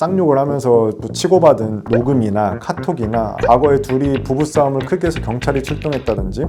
쌍욕을 하면서 또 치고받은 녹음이나 카톡이나 과거에 둘이 부부싸움을 크게 해서 경찰이 출동했다든지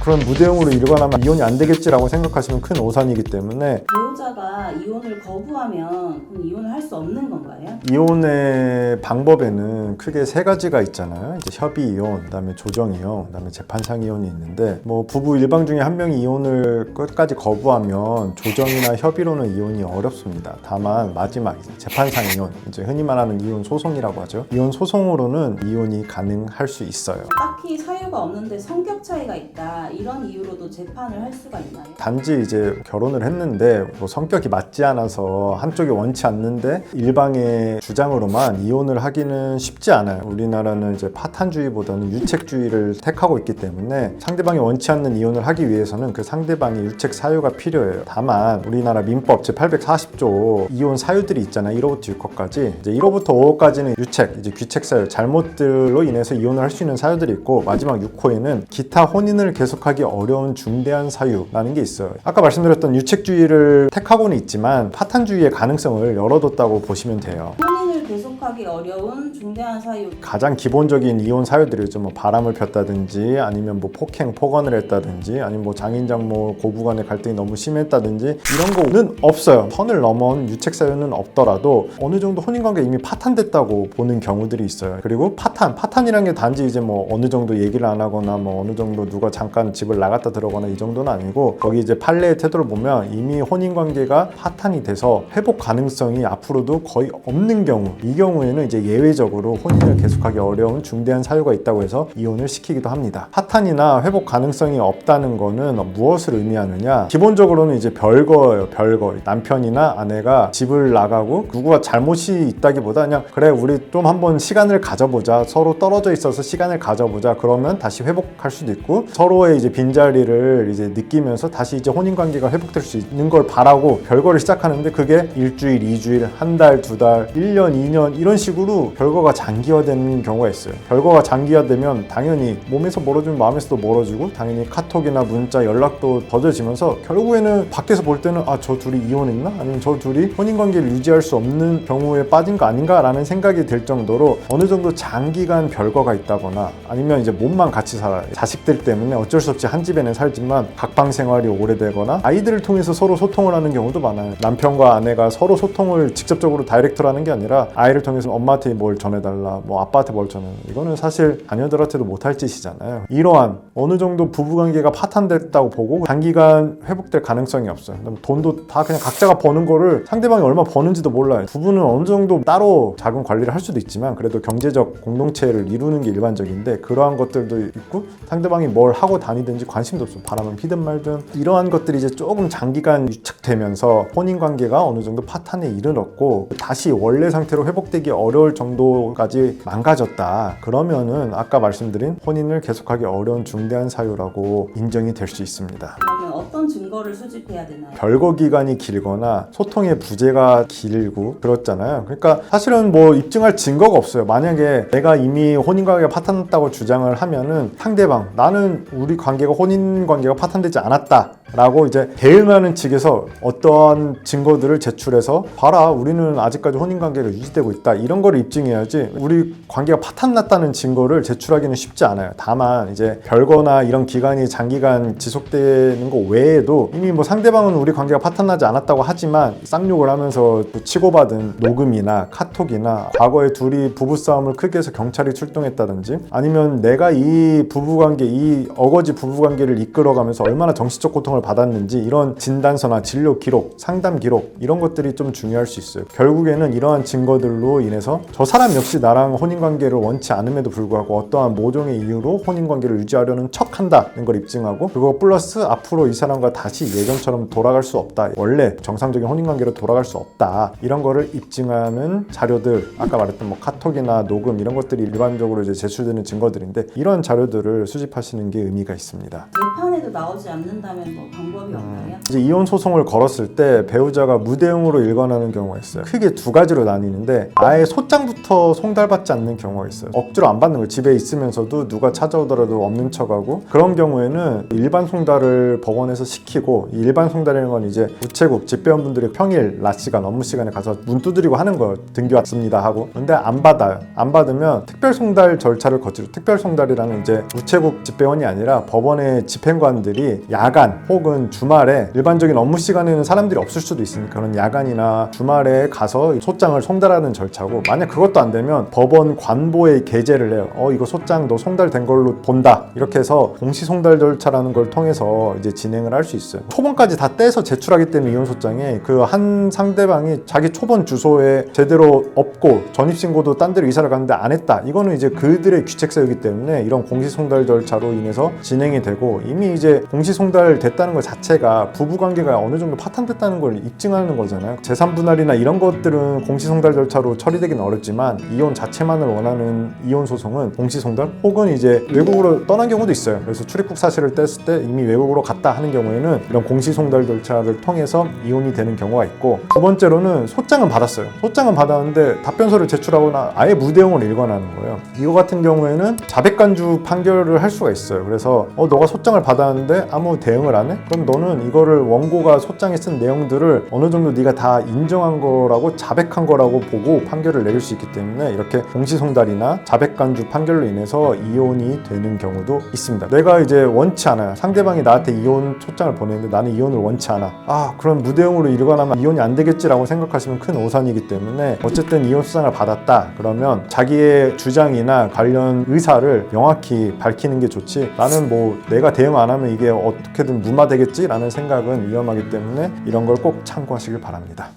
그런 무대응으로 일관하면 이혼이 안 되겠지라고 생각하시면 큰 오산이기 때문에 배우자가 이혼을 거부하면 그럼 이혼을 할 수 없는 건가요? 이혼의 방법에는 크게 세 가지가 있잖아요. 이제 협의 이혼, 그다음에 조정 이혼, 그다음에 재판상 이혼이 있는데 부부 일방 중에 한 명이 이혼을 끝까지 거부하면 조정이나 협의로는 이혼이 어렵습니다. 다만 마지막 재판상 이혼, 이제 흔히 말하는 이혼 소송이라고 하죠. 이혼 소송으로는 이혼이 가능할 수 있어요. 딱히 사유가 없는데 성격 차이가 있다 이런 이유로도 재판을 할 수가 있나요? 단지 이제 결혼을 했는데 성격이 맞지 않아서 한쪽이 원치 않는데 일방의 주장으로만 이혼을 하기는 쉽지 않아요. 우리나라는 이제 파탄주의보다는 유책주의를 택하고 있기 때문에 상대방이 원치 않는 이혼을 하기 위해서는 그 상대방의 유책 사유가 필요해요. 다만 우리나라 민법 제840조 이혼 사유들이 있잖아요. 1호부터 6호까지. 이제 1호부터 5호까지는 유책, 이제 귀책 사유, 잘못들로 인해서 이혼을 할 수 있는 사유들이 있고 마지막 6호에는 기타 혼인을 계속하기 어려운 중대한 사유라는 게 있어요. 아까 말씀드렸던 유책주의를 택하고는 있지만 파탄주의의 가능성을 열어뒀다고 보시면 돼요. 혼인을 계속하기 어려운 중대한 사유. 가장 기본적인 이혼 사유들이죠. 바람을 폈다든지 아니면 폭행, 폭언을 했다든지 아니면 장인장모 고부간의 갈등이 너무 심했다든지 이런 거는 없어요. 선을 넘은 유책 사유는 없더라도 어느 정도 혼인관계 이미 파탄됐다고 보는 경우들이 있어요. 그리고 파탄이라는 게 단지 이제 어느 정도 얘기를 안 하거나 어느 정도 누가 잠깐 집을 나갔다 들어가거나 이 정도는 아니고 거기 이제 판례의 태도를 보면 이미 혼인관계가 파탄이 돼서 회복 가능성이 앞으로도 거의 없는 경우, 이 경우에는 이제 예외적으로 혼인을 계속하기 어려운 중대한 사유가 있다고 해서 이혼을 시키기도 합니다. 파탄이나 회복 가능성이 없다는 거는 무엇을 의미하느냐? 기본적으로는 이제 별거예요. 별거. 남편이나 아내가 집을 나가고 누구가 잘못이 있다기보다 그냥 그래 우리 좀 한번 시간을 가져보자. 서로 떨어져 있어서 시간을 가져보자. 그러면 다시 회복할 수도 있고 서로의 이제 빈자리를 이제 느끼면서 다시 이제 혼인관계가 회복될 수 있는 걸 바라고 별거를 시작하는데 그게 일주일, 2주일, 한 달, 2달, 1년, 2년 이런 식으로 별거가 장기화되는 경우가 있어요. 별거가 장기화되면 당연히 몸에서 멀어지면 마음에서도 멀어지고 당연히 카톡이나 문자, 연락도 더뎌지면서 결국에는 밖에서 볼 때는 저 둘이 이혼했나? 아니면 저 둘이 혼인관계를 유지할 수 없는 경우에 빠진 거 아닌가? 라는 생각이 들 정도로 어느 정도 장기간 별거가 있다거나 아니면 이제 몸만 같이 살아요. 자식들 때문에 어쩔 수 없이 한 집에는 살지만 각방 생활이 오래되거나 아이들을 통해서 서로 소통을 하는 경우도 많아요. 남편과 아내가 서로 소통을 직접적으로 다이렉트로 하는 게 아니라 아이를 통해서 엄마한테 뭘 전해달라, 아빠한테 뭘 전해달라. 이거는 사실 자녀들한테도 못할 짓이잖아요. 이러한 어느 정도 부부관계가 파탄됐다고 보고 장기간 회복될 가능성이 없어요. 돈도 다 그냥 각자가 버는 거를 상대방이 얼마 버는지도 몰라요. 부부는 어느 정도 따로 자금 관리를 할 수도 있지만 그래도 경제적 공동체를 이루는 게 일반적인데 그러한 것들도 있고 상대방이 뭘 하고 다니든지 관심도 없어. 바람은 피든 말든 이러한 것들이 이제 조금 장기간 유착되면서 혼인관계가 어느 정도 파탄에 이르렀고 다시 원래 상태로 회복되기 어려울 정도까지 망가졌다. 그러면은 아까 말씀드린 혼인을 계속하기 어려운 중대한 사유라고 인정이 될 수 있습니다. 그러면 어떤 증거를 수집해야 되나요? 별거 기간이 길거나 소통의 부재가 길고 그렇잖아요. 그러니까 사실은 입증할 증거가 없어요. 만약에 내가 이미 혼인관계가 파탄났다고 주장을 하면은 상대방 나는 우리 관계가 혼인관계가 파탄되지 않았다 라고 이제 대응하는 측에서 어떠한 증거들을 제출해서 봐라 우리는 아직까지 혼인관계가 유지되고 있다 이런 거를 입증해야지 우리 관계가 파탄났다는 증거를 제출하기는 쉽지 않아요. 다만 이제 별거나 이런 기간이 장기간 지속되는 거 외에도 이미 상대방은 우리 관계가 파탄나지 않았다고 하지만 쌍욕을 하면서 치고받은 녹음이나 카톡이나 과거에 둘이 부부싸움을 크게 해서 경찰이 출동했다든지 아니면 내가 이 부부관계 이 어거지 부부관계를 이끌어가면서 얼마나 정신적 고통을 받았는지 이런 진단서나 진료 기록, 상담 기록 이런 것들이 좀 중요할 수 있어요. 결국에는 이러한 증거들로 인해서 저 사람 역시 나랑 혼인관계를 원치 않음에도 불구하고 어떠한 모종의 이유로 혼인관계를 유지하려는 척한다는 걸 입증하고 그거 플러스 앞으로 이 사람과 다시 예전처럼 돌아갈 수 없다. 원래 정상적인 혼인관계로 돌아갈 수 없다. 이런 거를 입증하는 자료들 아까 말했던 카톡이나 녹음 이런 것들이 일반적으로 이제 제출되는 증거들인데 이런 자료들을 수집하시는 게 의미가 있습니다. 재판에도 나오지 않는다면 뭐 방법이 없나요? 이제 이혼 소송을 걸었을 때 배우자가 무대응으로 일관하는 경우가 있어요. 크게 두 가지로 나뉘는데 아예 소장부터 송달받지 않는 경우가 있어요. 억지로 안 받는 거예요. 집에 있으면서도 누가 찾아오더라도 없는 척하고. 그런 경우에는 일반 송달을 법원에서 시키고, 이 일반 송달이라는 건 이제 우체국 집배원분들이 평일 낮 시간 업무 시간에 가서 문 두드리고 하는 거예요. 등기 왔습니다 하고. 근데 안 받아요. 안 받으면 특별 송달 절차를 거치고, 특별 송달이라는 이제 우체국 집배원이 아니라 법원의 집행관들이 야간 혹은 주말에, 일반적인 업무 시간에는 사람들이 없을 수도 있으니까 그런 야간이나 주말에 가서 소장을 송달하는 절차고, 만약 그것도 안 되면 법원 관보에 게재를 해요. 이거 소장 너 송달된 걸로 본다. 이렇게 해서 공시 송달 절차라는 걸 통해서 이제 진행을 할 수 있어요. 초본까지 다 떼서 제출하기 때문에 이혼 소장에 그 한 상대방이 자기 초본 주소에 제대로 없고 전입신고도 딴 데로 이사를 갔는데 안 했다. 이거는 이제 그들의 귀책사유이기 때문에 이런 공시 송달 절차로 인해서 진행이 되고, 이미 이제 공시 송달 됐다는 것 자체가 부부관계가 어느 정도 파탄됐다는 걸 입증하는 거잖아요. 재산 분할이나 이런 것들은 공시 송달 절차로 처리되기는 어렵지만, 이혼 자체만을 원하는 이혼 소송은 공시 송달 혹은 이제 외국으로 떠난 경우도 있어요. 그래서 출입국 사실을 뗐을 때 이미 외국으로 갔다 하는 경우에는 이런 공시 송달 절차를 통해서 이혼이 되는 경우가 있고, 두 번째로는 소장은 받았어요. 소장은 받았는데 답변서를 제출하거나 아예 무대응으로 일관하는 거예요. 이거 같은 경우에는 자백간주 판결을 할 수가 있어요. 그래서 너가 소장을 받았는데 아무 대응을 안 해? 그럼 너는 이거를 원고가 소장에 쓴 내용들을 어느 정도 네가 다 인정한 거라고, 자백한 거라고 보고 판결을 내릴 수 있기 때문에, 이렇게 공시송달이나 자백간주 판결로 인해서 이혼이 되는 경우도 있습니다. 내가 이제 원치 않아요. 상대방이 나한테 이혼 소장을 보내는데 나는 이혼을 원치 않아. 그럼 무대응으로 일관하면 이혼이 안 되겠지라고 생각하시면 큰 오산이기 때문에, 어쨌든 이혼 소장을 받았다 그러면 자기의 주장이나 관련 의사를 명확히 밝히는 게 좋지, 나는 뭐 내가 대응 안 하면 이게 어떻게든 무마되겠지라는 생각은 위험하기 때문에 이런 걸 꼭 참고하시길 바랍니다.